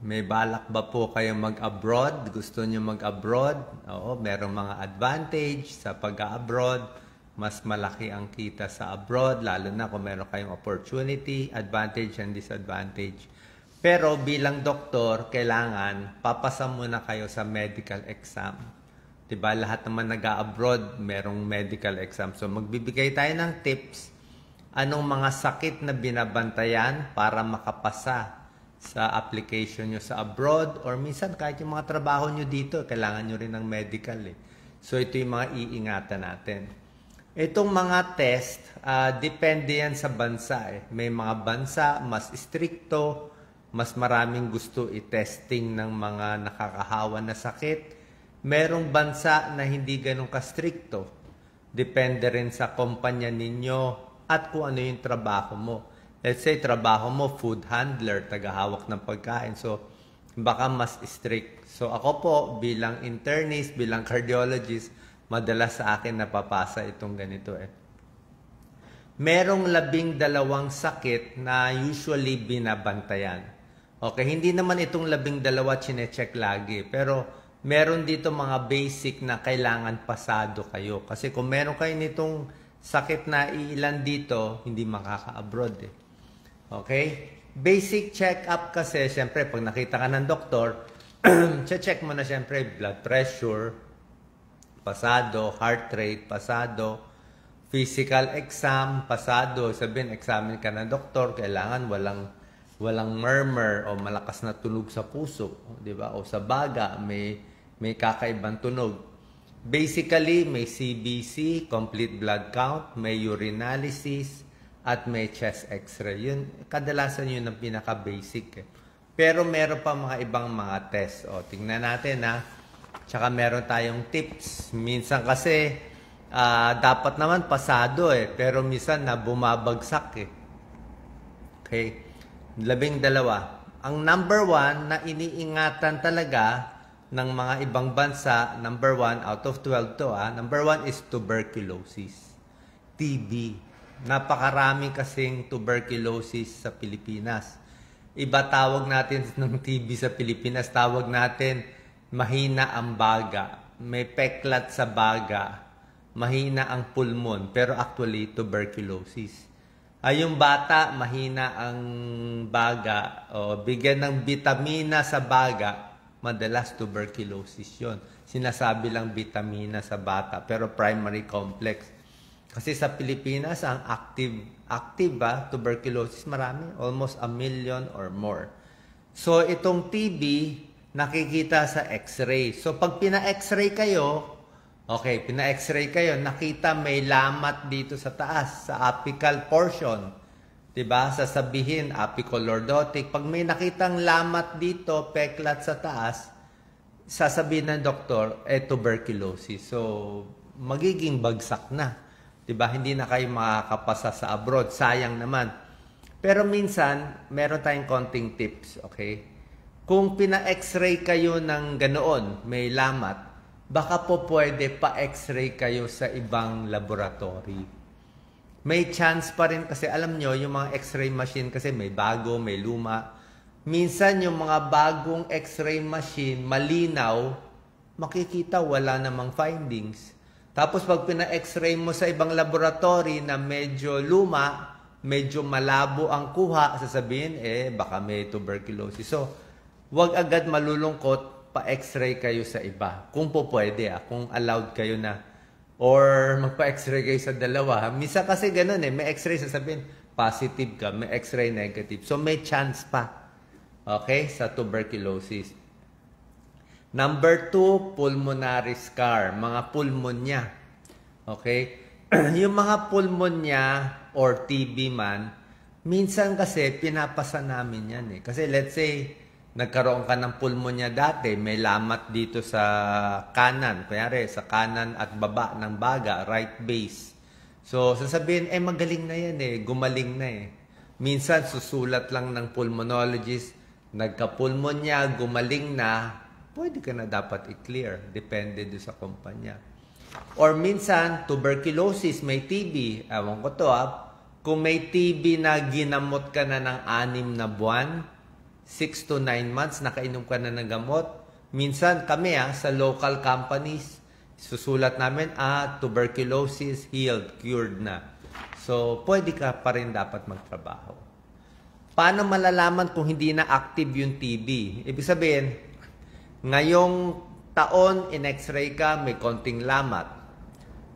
May balak ba po kayong mag-abroad? Gusto nyo mag-abroad? Oo, merong mga advantage sa pag-abroad. Mas malaki ang kita sa abroad, lalo na kung meron kayong opportunity, advantage and disadvantage. Pero bilang doktor, kailangan papasa muna kayo sa medical exam. Diba? Lahat naman nag-abroad, merong medical exam. So magbibigay tayo ng tips, anong mga sakit na binabantayan para makapasa sa application nyo sa abroad, or minsan kahit yung mga trabaho nyo dito, kailangan nyo rin ng medical eh. So ito yung mga iingatan natin. Itong mga test, depende yan sa bansa eh. May mga bansa mas stricto, mas maraming gusto i-testing ng mga nakakahawa na sakit. Merong bansa na hindi ganun ka-stricto. Depende rin sa kumpanya ninyo at kung ano yung trabaho mo. Let's say, trabaho mo, food handler, tagahawak ng pagkain. So, baka mas strict. So, ako po, bilang internist, bilang cardiologist, madalas sa akin napapasa itong ganito eh. Merong 12 sakit na usually binabantayan. Okay, hindi naman itong 12 chine-check lagi. Pero, meron dito mga basic na kailangan pasado kayo. Kasi kung meron kayo nitong sakit na iilan dito, hindi makaka-abroad eh. Okay? Basic check-up kasi, siyempre, pag nakita ka ng doktor, check mo na siyempre blood pressure, pasado, heart rate, pasado, physical exam, pasado. Sabihin, examine ka ng doktor, kailangan walang murmur o malakas na tunog sa puso, di ba? O sa baga, may kakaibang tunog. Basically, may CBC, complete blood count, may urinalysis, at may chest x-ray. Yun, kadalasan yun ang pinaka-basic eh. Pero meron pa mga ibang mga test. O, tingnan natin ha. Tsaka meron tayong tips. Minsan kasi, dapat naman pasado eh. Pero minsan na bumabagsak eh. Okay. 12. Ang number 1 na iniingatan talaga ng mga ibang bansa, number 1 out of 12 to number 1 is tuberculosis. TB. Napakarami kasing tuberculosis sa Pilipinas. Iba tawag natin ng TB sa Pilipinas, tawag natin mahina ang baga. May peklat sa baga, mahina ang pulmon, pero actually tuberculosis. Yung bata, mahina ang baga, o bigyan ng vitamina sa baga, madalas tuberculosis yon. Sinasabi lang vitamina sa bata, pero primary complex. Kasi sa Pilipinas, ang active tuberculosis, marami. Almost 1 million or more. So, itong TB, nakikita sa x-ray. So, pag pina-x-ray kayo, nakita may lamat dito sa taas, sa apical portion. Diba? Sasabihin, apicolordotic. Pag may nakitang lamat dito, peklat sa taas, sasabihin ng doktor, tuberculosis. So, magiging bagsak na. Diba? Hindi na kayo makakapasa sa abroad. Sayang naman. Pero minsan, meron tayong konting tips. Okay? Kung pina-x-ray kayo ng ganoon, may lamat, baka po pwede pa-x-ray kayo sa ibang laboratory. May chance pa rin kasi alam nyo, yung mga x-ray machine kasi may bago, may luma. Minsan yung mga bagong x-ray machine, malinaw, makikita wala namang findings. Tapos pag pina-x-ray mo sa ibang laboratory na medyo luma, medyo malabo ang kuha, sasabihin, baka may tuberculosis. So, huwag agad malulungkot, pa-x-ray kayo sa iba. Kung po pwede, kung allowed kayo na, or magpa-x-ray kayo sa dalawa. Misa kasi ganun may x-ray, sasabihin, positive ka, may x-ray negative. So, may chance pa, okay, sa tuberculosis. Number 2, pulmonary scar, mga pulmonya. Okay? Yung mga pulmonya or TB man, minsan kasi pinapasa namin yan Kasi let's say, nagkaroon ka ng pulmonya dati, may lamat dito sa kanan, kunyari sa kanan at baba ng baga, right base. So, sasabihin, magaling na yan gumaling na Minsan, susulat lang ng pulmonologist, nagka-pulmonya, gumaling na, pwede ka na dapat i-clear. Depende doon sa kumpanya. Or minsan, tuberculosis, may TB. Ewan ko to kung may TB na ginamot ka na ng 6 na buwan, 6 to 9 months, nakainom ka na ng gamot. Minsan kami sa local companies, susulat namin, tuberculosis, healed, cured na. So, pwede ka pa rin dapat magtrabaho. Paano malalaman kung hindi na active yung TB? Ibig sabihin, ngayong taon, in-x-ray ka, may konting lamat.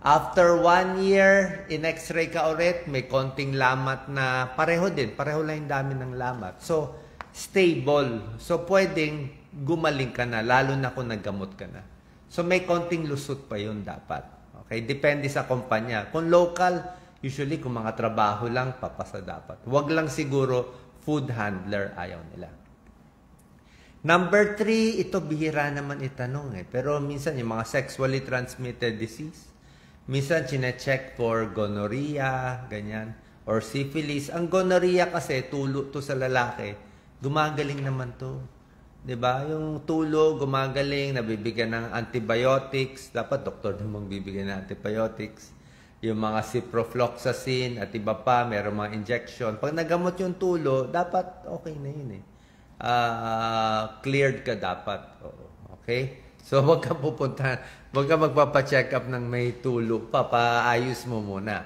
After 1 year, in-x-ray ka ulit, may konting lamat na pareho din. Pareho lang yung dami ng lamat. So, stable. So, pwedeng gumaling ka na, lalo na kung naggamot ka na. So, may konting lusot pa yun dapat. Okay? Depende sa kumpanya. Kung local, usually kung mga trabaho lang, papasa dapat. Huwag lang siguro food handler, ayaw nila. Number 3, ito bihira naman itanong Pero minsan yung mga sexually transmitted disease, minsan chine-check for gonorrhea, ganyan, or syphilis. Ang gonorrhea kasi, tulo to sa lalaki, gumagaling naman to. 'Di ba? Yung tulo, gumagaling, nabibigyan ng antibiotics. Dapat doktor din mong bibigyan ng antibiotics. Yung mga ciprofloxacin at iba pa, meron mga injection. Pag nagamot yung tulo, dapat okay na yun cleared ka dapat. Okay? So, wag ka pupunta, wag ka magpapacheck up ng may tulo pa, paayos mo muna.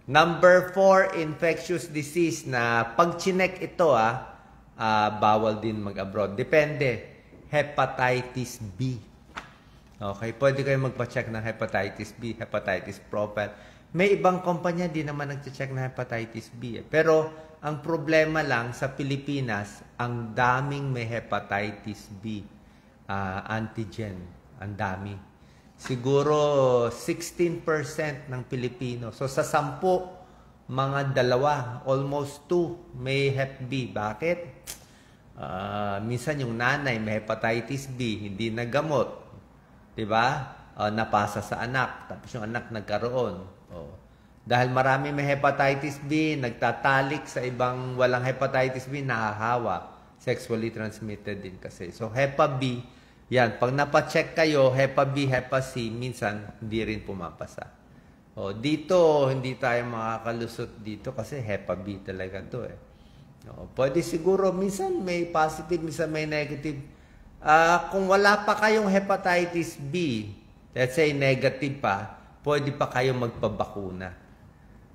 Number 4, infectious disease na pag chinek ito, bawal din mag-abroad. Depende. Hepatitis B. Okay, pwede kayo magpa-check ng hepatitis B, hepatitis profile. May ibang kumpanya din naman nag-check ng hepatitis B. Pero, ang problema lang sa Pilipinas, ang daming may hepatitis B antigen. Ang dami. Siguro 16% ng Pilipino. So, sa 10, mga 2, almost 2, may Hep B. Bakit? Minsan yung nanay may hepatitis B, hindi nagamot. Diba? Napasa sa anak. Tapos yung anak nagkaroon. Dahil marami may hepatitis B, nagtatalik sa ibang walang hepatitis B, nahahawa. Sexually transmitted din kasi. So, Hepa B, yan. Pag napacheck kayo, Hepa B, Hepa C, minsan hindi rin pumapasa. Dito, hindi tayo makakalusot dito kasi Hepa B talaga to Pwede siguro, minsan may positive, minsan may negative. Kung wala pa kayong hepatitis B, let's say negative pa, pwede pa kayong magpabakuna.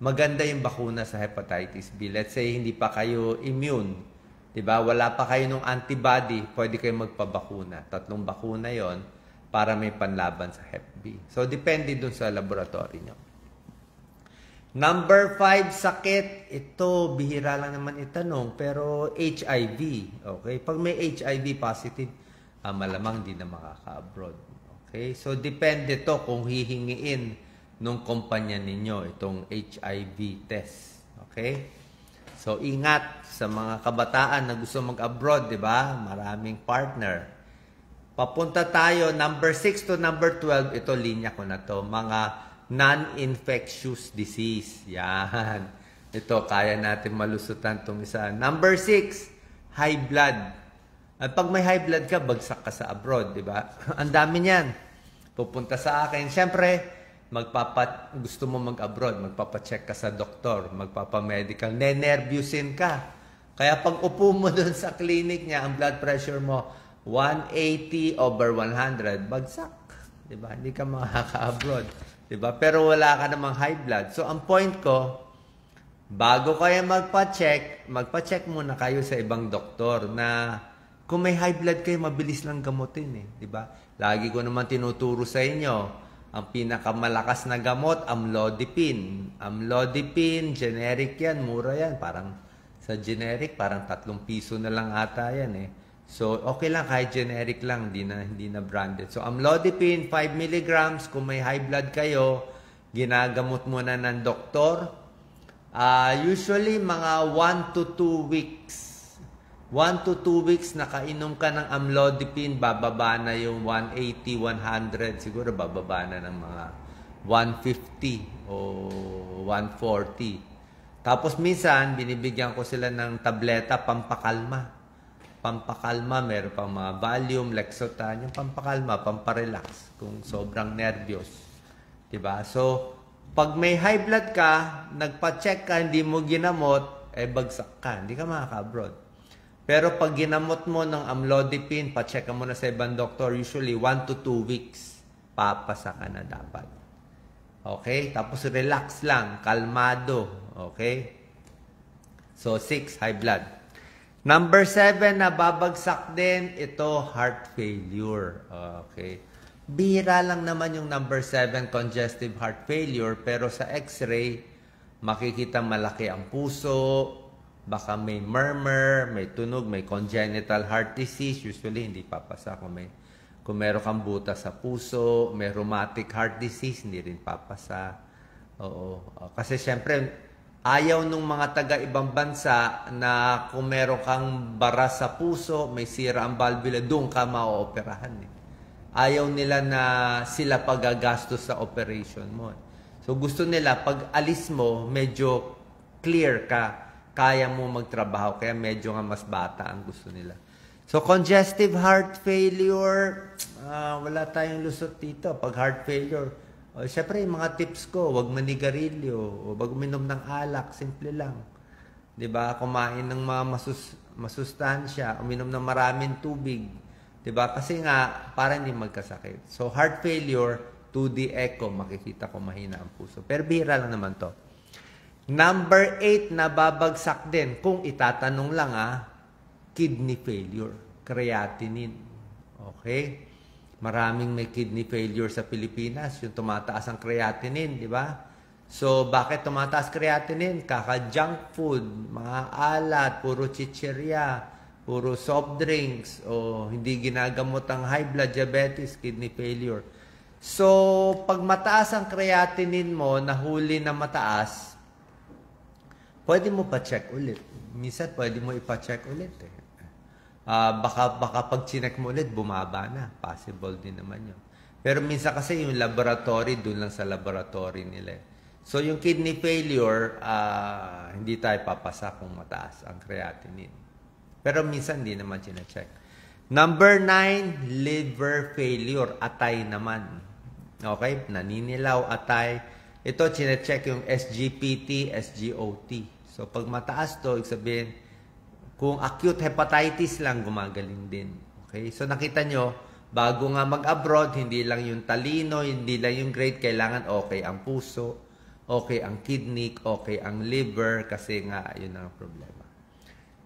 Maganda yung bakuna sa hepatitis B. Let's say hindi pa kayo immune. Diba? Wala pa kayo ng antibody, pwede kayong magpabakuna. 3 bakuna yon para may panlaban sa Hep B. So, depende dun sa laboratory nyo. Number 5, sakit. Ito, bihira lang naman itanong, pero HIV. Okay? Pag may HIV positive, malamang di na makaka-abroad. Okay? So, depende to kung hihingiin nung kumpanya ninyo itong HIV test. Okay? So, ingat sa mga kabataan na gusto mag-abroad, di ba? Maraming partner. Papunta tayo, number 6 to number 12, ito linya ko na to, mga non-infectious disease. Yan. Ito, kaya natin malusutan itong isa. Number 6, high blood. At pag may high blood ka, bagsak ka sa abroad, di ba? Ang dami niyan. Pupunta sa akin. Siyempre, gusto mo mag-abroad, magpapacheck ka sa doktor, magpapamedical, nenervyusin ka. Kaya pag upo mo dun sa clinic niya, ang blood pressure mo, 180/100, bagsak. Di ba? Hindi ka makaka-abroad. Diba? Pero wala ka namang high blood. So, ang point ko, bago kayo magpa-check muna kayo sa ibang doktor na kung may high blood kayo, mabilis lang gamutin Diba? Lagi ko naman tinuturo sa inyo, ang pinakamalakas na gamot, amlodipine. Amlodipine, generic yan, mura yan. Parang sa generic, parang 3 piso na lang ata yan So, okay lang, kahit generic lang, hindi na branded. So, amlodipine, 5 milligrams, kung may high blood kayo, ginagamot muna ng doktor. Usually, mga 1 to 2 weeks. 1 to 2 weeks, nakainom ka ng amlodipine, bababa na yung 180, 100, siguro bababa na ng mga 150 o 140. Tapos, minsan, binibigyan ko sila ng tableta, pampakalma. Meron pang mga Valium, Lexotan, yung pampakalma, pamparelax kung sobrang nervyos. Diba? So, pag may high blood ka, nagpa-check ka, hindi mo ginamot, bagsak ka, hindi ka makaka-abroad. Pero pag ginamot mo ng amlodipine, pa-check mo na sa ibang doktor, usually 1 to 2 weeks, papasa ka na dapat. Okay? Tapos relax lang, kalmado. Okay? So, 6, high blood. Number 7 na babagsak din, ito, heart failure. Okay? Bihira lang naman yung number 7, congestive heart failure, pero sa x-ray, makikita malaki ang puso, baka may murmur, may tunog, may congenital heart disease. Usually, hindi papasa. Kung meron kang butas sa puso, may rheumatic heart disease, hindi rin papasa. Oo. Kasi syempre, ayaw nung mga taga-ibang bansa na kung meron kang bara sa puso, may sira ang valvula, doon ka ma-ooperahan. Ayaw nila na sila pagagastos sa operation mo. So gusto nila, pag alis mo, medyo clear ka, kaya mo magtrabaho, kaya medyo nga mas bata ang gusto nila. So congestive heart failure, wala tayong lusot dito. Pag heart failure, syempre yung mga tips ko, wag manigarilyo, wag uminom ng alak, simple lang. 'Di ba? Kumain ng mga masustansya, uminom ng maraming tubig. 'Di ba? Kasi nga para hindi magkasakit. So heart failure, 2D echo, makikita ko mahina ang puso. Pero bihira lang naman 'to. Number 8 na babagsak din, kung itatanong lang kidney failure, creatinine. Okay? Maraming may kidney failure sa Pilipinas, yung tumataas ang creatinine, di ba? So, bakit tumataas creatinine? Kaka-junk food, mga alat, puro chichirya, puro soft drinks, o hindi ginagamot ang high blood, diabetes, kidney failure. So, pag mataas ang creatinine mo, nahuli na mataas, pwede mo pa-check ulit. Minsan, pwede mo ipa-check ulit baka pag chinek mo ulit, bumaba na. Possible din naman yun. Pero minsan kasi yung laboratory, dun lang sa laboratory nila. So, yung kidney failure, hindi tayo papasa kung mataas ang creatinine. Pero minsan, hindi naman chinecheck. Number 9, liver failure. Atay naman. Okay? Naninilaw, atay. Ito, chinecheck yung SGPT, SGOT. So, pag mataas to, ibig sabihin, kung acute hepatitis lang, gumagaling din. Okay? So, nakita nyo, bago nga mag-abroad, hindi lang yung talino, hindi lang yung grade, kailangan okay ang puso, okay ang kidney, okay ang liver, kasi nga, yun ang problema.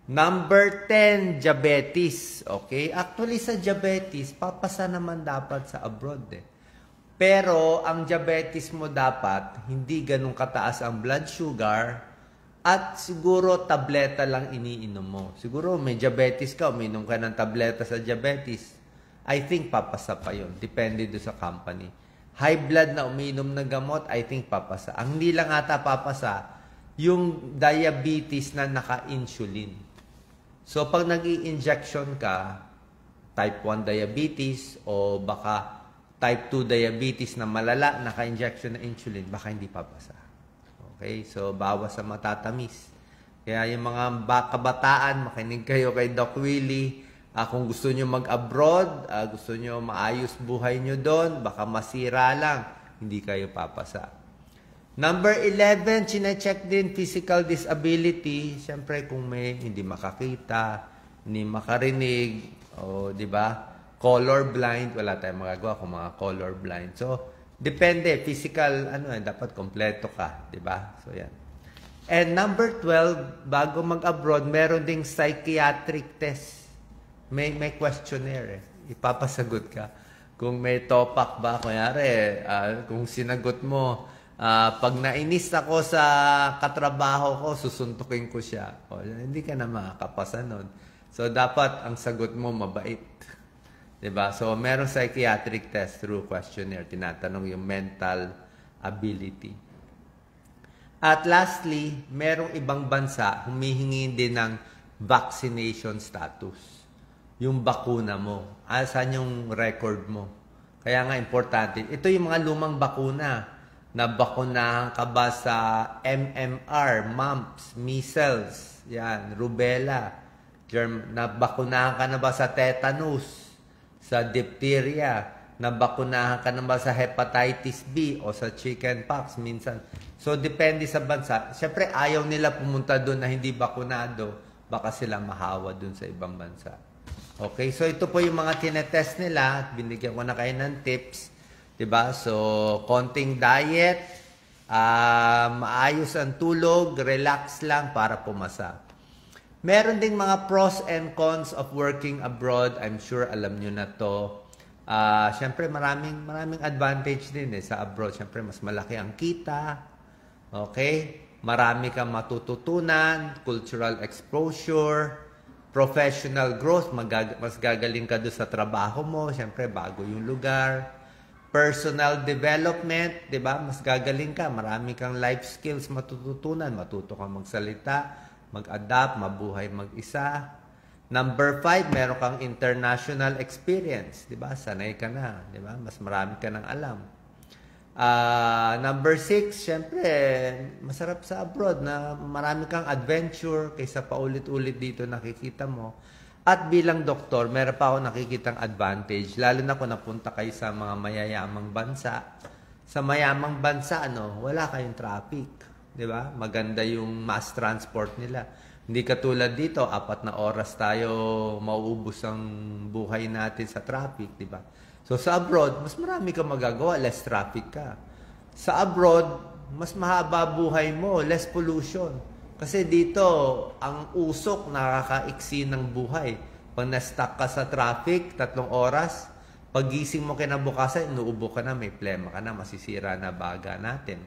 Number 10, diabetes. Okay? Actually, sa diabetes, papasa naman dapat sa abroad Pero, ang diabetes mo dapat, hindi ganun kataas ang blood sugar, at siguro tableta lang iniinom mo. Siguro may diabetes ka, uminom ka ng tableta sa diabetes. I think papasa pa yun. Depende do sa company. High blood na umiinom ng gamot, I think papasa. Ang hindi lang ata papasa, yung diabetes na naka-insulin. So pag nag-i-injection ka, type 1 diabetes o baka type 2 diabetes na malala, naka-injection na insulin, baka hindi papasa. Okay? So, bawas sa matatamis. Kaya yung mga kabataan, makinig kayo kay Doc Willie. Kung gusto nyo mag-abroad, gusto nyo maayos buhay nyo doon, baka masira lang, hindi kayo papasa. Number 11, chinecheck din physical disability. Siyempre, kung may hindi makakita, hindi makarinig, o di ba? Color blind, wala tayong magagawa kung mga color blind. So, depende, physical, dapat kompleto ka, di ba? So, yan. And number 12, bago mag-abroad, meron ding psychiatric test. May questionnaire Ipapasagot ka. Kung may topak ba, kunyari, kung sinagot mo, pag nainis ako sa katrabaho ko, susuntukin ko siya. Hindi ka na makakapasa nun. So, dapat ang sagot mo mabait. Diba? So, merong psychiatric test through questionnaire. Tinatanong yung mental ability. At lastly, merong ibang bansa humihingi din ng vaccination status. Yung bakuna mo. Saan yung record mo? Kaya nga importante. Ito yung mga lumang bakuna. Nabakunahan ka ba sa MMR, mumps, measles, yan, rubella. Nabakunahan ka na ba sa tetanus? Sa diphtheria, nabakunahan ka na ba sa hepatitis B o sa chickenpox minsan. So, depende sa bansa. Siyempre, ayaw nila pumunta doon na hindi bakunado baka sila mahawa dun sa ibang bansa. Okay, so ito po yung mga tinetest nila. Binigyan ko na kayo ng tips. Diba? So, konting diet, maayos ang tulog, relax lang para pumasa. Meron ding mga pros and cons of working abroad. I'm sure alam nyo na to. Siyempre, maraming advantage din sa abroad. Siyempre, mas malaki ang kita. Okay? Marami kang matututunan, cultural exposure, professional growth, mas gagaling ka doon sa trabaho mo. Siyempre, bago yung lugar. Personal development, di ba? Mas gagaling ka. Marami kang life skills matututunan. Matuto kang magsalita, mag-adapt, mabuhay mag-isa. Number 5, meron kang international experience, 'di ba? Sanay ka na, 'di ba? Mas marami ka nang alam. Number 6, syempre, masarap sa abroad na marami kang adventure kaysa paulit-ulit dito nakikita mo. At bilang doktor, meron pa ako nakikitang advantage, lalo na kung napunta kayo sa mga mayayamang bansa. Sa mayamang bansa, wala kayong traffic. 'Di ba? Maganda yung mass transport nila. Hindi katulad dito, 4 na oras tayo mauubos ang buhay natin sa traffic, 'di ba? So sa abroad, mas marami kang magagawa, less traffic ka. Sa abroad, mas mahaba buhay mo, less pollution. Kasi dito, ang usok nakakaiksi ng buhay. Pag na-stuck ka sa traffic, 3 oras, pagising mo kinabukasan, inuubo ka na, may plema ka na, masisira na baga natin.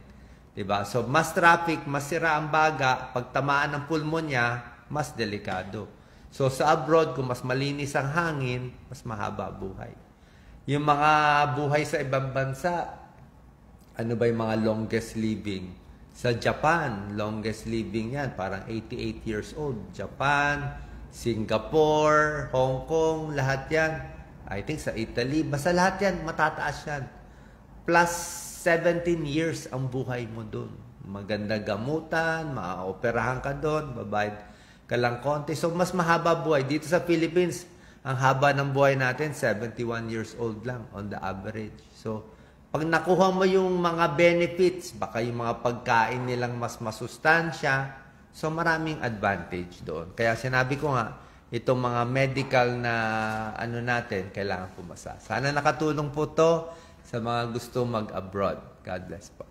Diba? So, mas traffic, mas sira ang baga, pag tamaan ng pulmonya, mas delikado. So, sa abroad, kung mas malinis ang hangin, mas mahaba buhay. Yung mga buhay sa ibang bansa, ano ba yung mga longest living? Sa Japan, longest living yan, parang 88 years old. Japan, Singapore, Hong Kong, lahat yan. I think sa Italy, basta lahat yan, matataas yan. Plus 17 years ang buhay mo doon. Maganda gamutan, maaoperahan ka doon, babayad ka lang konti. So, mas mahaba buhay. Dito sa Philippines, ang haba ng buhay natin, 71 years old lang on the average. So, pag nakuha mo yung mga benefits, baka yung mga pagkain nilang mas masustansya, so maraming advantage doon. Kaya sinabi ko nga, itong mga medical na natin, kailangan pumasa. Sana nakatulong po to sa mga gusto mag-abroad. God bless po.